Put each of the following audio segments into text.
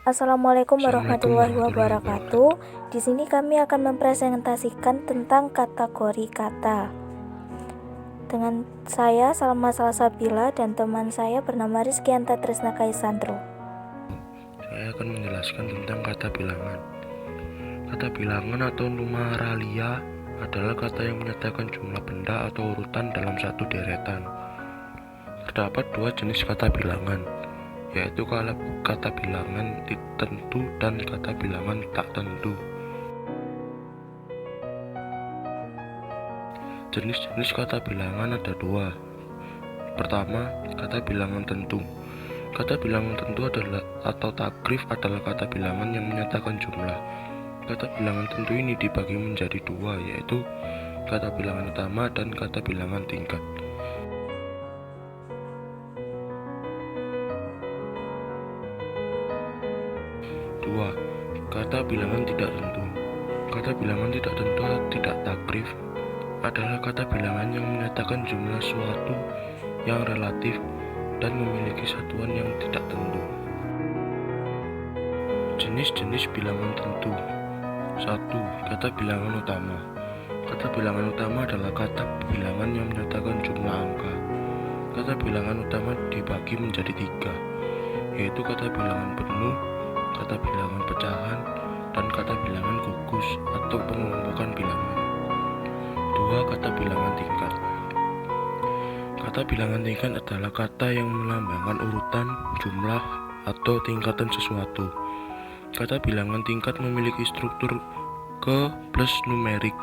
Assalamualaikum Assalamualaikum warahmatullahi warahmatullahi wabarakatuh. wabarakatuh. Di sini kami akan mempresentasikan tentang kategori kata. Dengan saya Salma Salsabila dan teman saya bernama Rizkyanta Trisna Kaisandro. Saya akan menjelaskan tentang kata bilangan. Kata bilangan atau numeralia adalah kata yang menyatakan jumlah benda atau urutan dalam satu deretan. Terdapat dua jenis kata bilangan, yaitu kata bilangan tentu dan kata bilangan tak tentu. Jenis-jenis kata bilangan ada dua. Pertama, kata bilangan tentu. Kata bilangan tentu adalah atau takrif adalah kata bilangan yang menyatakan jumlah. Kata bilangan tentu ini dibagi menjadi dua, yaitu kata bilangan utama dan kata bilangan tingkat. Dua, kata bilangan tidak tentu. Kata bilangan tidak tentu atau tidak takrif adalah kata bilangan yang menyatakan jumlah suatu yang relatif dan memiliki satuan yang tidak tentu. Jenis-jenis bilangan tentu. 1. Kata bilangan utama. Kata bilangan utama adalah kata bilangan yang menyatakan jumlah angka. Kata bilangan utama dibagi menjadi tiga, yaitu kata bilangan penuh, kata bilangan pecahan, dan kata bilangan gugus atau pengelompokan bilangan. 2. Kata bilangan tingkat. Kata bilangan tingkat adalah kata yang melambangkan urutan, jumlah, atau tingkatan sesuatu. Kata bilangan tingkat memiliki struktur ke plus numerik.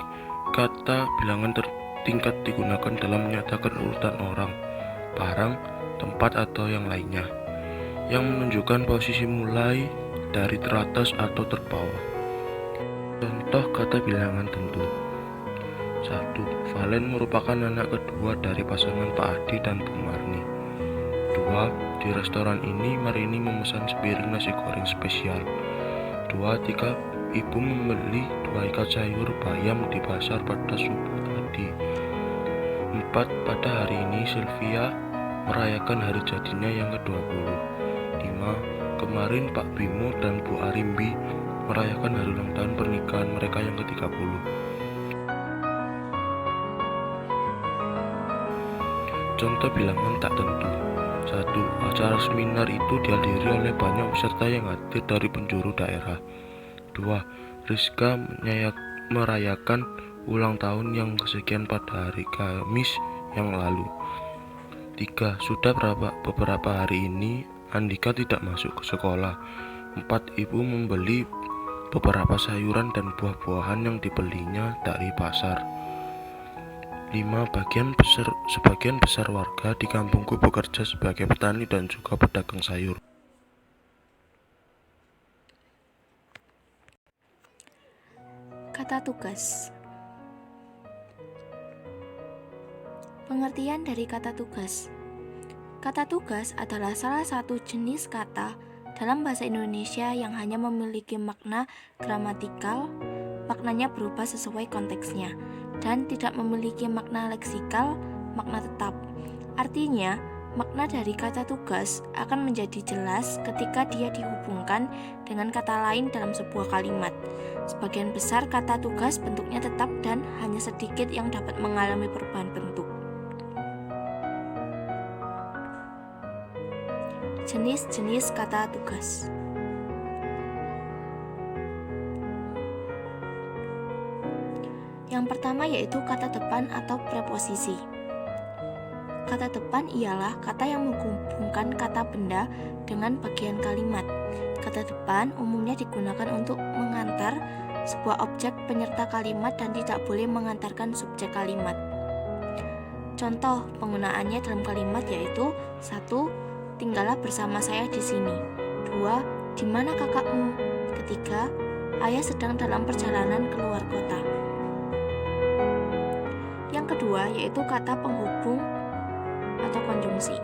Kata bilangan tingkat digunakan dalam menyatakan urutan orang, barang, tempat, atau yang lainnya, yang menunjukkan posisi mulai dari teratas atau terbawah. Contoh kata bilangan tentu. 1. Valen merupakan anak kedua dari pasangan Pak Adi dan Bu Marni. 2. Di restoran ini Marini memesan sepiring nasi goreng spesial. 2. 3. Ibu membeli 2 ikat sayur bayam di pasar pada subuh tadi. 4. Pada hari ini Sylvia merayakan hari jadinya yang ke-20. 5. Kemarin Pak Bimo dan Bu Arimbi merayakan hari ulang tahun pernikahan mereka yang ke-30. Contoh bilangan tak tentu. 1. Acara seminar itu dihadiri oleh banyak peserta yang hadir dari penjuru daerah. 2. Rizka merayakan ulang tahun yang kesekian pada hari Kamis yang lalu. 3. Sudah beberapa hari ini Andika tidak masuk ke sekolah. 4. Ibu membeli beberapa sayuran dan buah-buahan yang dibelinya dari pasar. 5. Sebagian besar warga di kampungku bekerja sebagai petani dan juga pedagang sayur. Kata tugas. Pengertian dari kata tugas. Kata tugas adalah salah satu jenis kata dalam bahasa Indonesia yang hanya memiliki makna gramatikal, maknanya berubah sesuai konteksnya, dan tidak memiliki makna leksikal, makna tetap. Artinya, makna dari kata tugas akan menjadi jelas ketika dia dihubungkan dengan kata lain dalam sebuah kalimat. Sebagian besar kata tugas bentuknya tetap dan hanya sedikit yang dapat mengalami perubahan bentuk. Jenis-jenis kata tugas. Yang pertama yaitu kata depan atau preposisi. Kata depan ialah kata yang menghubungkan kata benda dengan bagian kalimat. Kata depan umumnya digunakan untuk mengantar sebuah objek penyerta kalimat dan tidak boleh mengantarkan subjek kalimat. Contoh penggunaannya dalam kalimat yaitu 1. Tinggallah bersama saya di sini. 2. Di mana kakakmu? 3. Ayah sedang dalam perjalanan keluar kota. Yang kedua yaitu kata penghubung atau konjungsi.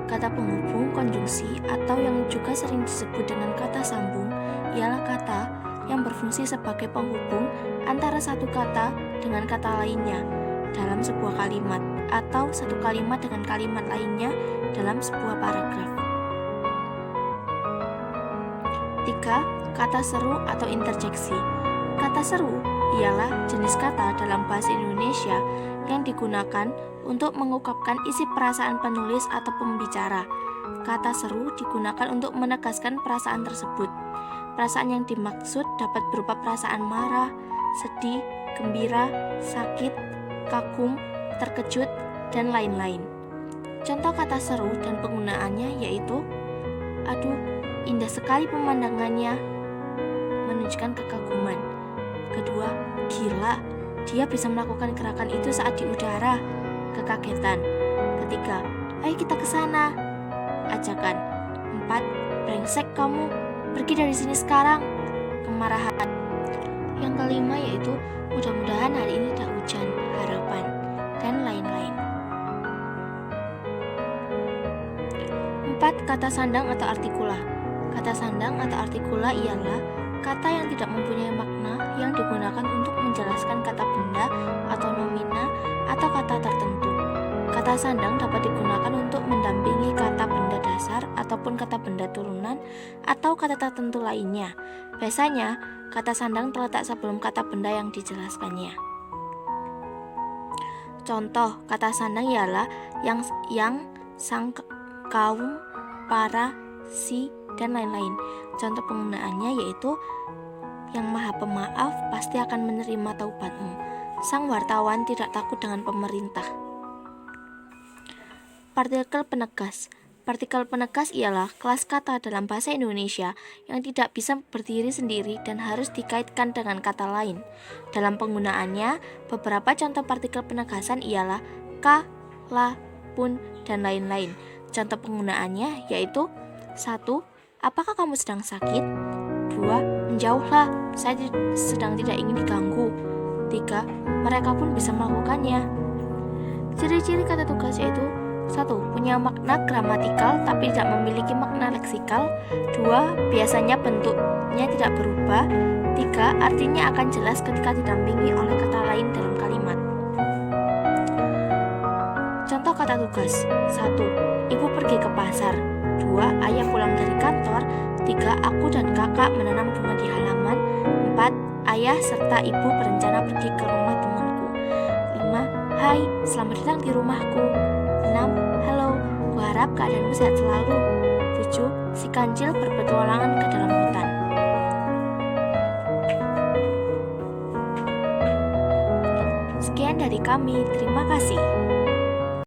Kata penghubung konjungsi atau yang juga sering disebut dengan kata sambung ialah kata yang berfungsi sebagai penghubung antara satu kata dengan kata lainnya dalam sebuah kalimat atau satu kalimat dengan kalimat lainnya dalam sebuah paragraf. 3. Kata seru atau interjeksi. Kata seru ialah jenis kata dalam bahasa Indonesia yang digunakan untuk mengungkapkan isi perasaan penulis atau pembicara. Kata seru digunakan untuk menegaskan perasaan tersebut. Perasaan yang dimaksud dapat berupa perasaan marah, sedih, gembira, sakit, kagum, terkejut, dan lain-lain. Contoh kata seru dan penggunaannya yaitu: aduh, indah sekali pemandangannya, menunjukkan kekaguman. Kedua, gila, dia bisa melakukan gerakan itu saat di udara, kekagetan. Ketiga, ayo kita ke sana, ajakan. 4. Brengsek kamu, pergi dari sini sekarang, kemarahan. Yang kelima yaitu mudah-mudahan hari ini tidak hujan, harapan, dan lain-lain. 4. Kata sandang atau artikula. Kata sandang atau artikula ialah kata yang tidak mempunyai makna yang digunakan untuk menjelaskan kata benda atau nomina atau kata tertentu. Kata sandang dapat digunakan untuk mendampingi kata benda dasar ataupun kata benda turunan atau kata tertentu lainnya. Biasanya, kata sandang terletak sebelum kata benda yang dijelaskannya. Contoh kata sandang ialah yang, sang, kaum, para, si, dan lain-lain. Contoh penggunaannya yaitu: yang maha pemaaf pasti akan menerima taubatmu. Sang wartawan tidak takut dengan pemerintah. Partikel penegas. Partikel penegas ialah kelas kata dalam bahasa Indonesia yang tidak bisa berdiri sendiri dan harus dikaitkan dengan kata lain. Dalam penggunaannya, beberapa contoh partikel penegasan ialah ka, la, pun, dan lain-lain. Contoh penggunaannya yaitu: 1. Apakah kamu sedang sakit? 2. Menjauhlah, saya sedang tidak ingin diganggu. 3. Mereka pun bisa melakukannya. Ciri-ciri kata tugas yaitu: 1. Punya makna gramatikal tapi tidak memiliki makna leksikal. 2. Biasanya bentuknya tidak berubah. 3. Artinya akan jelas ketika didampingi oleh kata lain dalam kalimat. Contoh kata tugas: 1. Ibu pergi ke pasar. 2. Ayah pulang dari kantor. 3. Aku dan kakak menanam bunga di halaman. 4. Ayah serta ibu berencana pergi ke rumah temanku. 5. Hai, selamat datang di rumahku. 6. Halo, kuharap keadaanmu sehat selalu. 7. Si kancil berpetualangan ke dalam hutan. Sekian dari kami, terima kasih.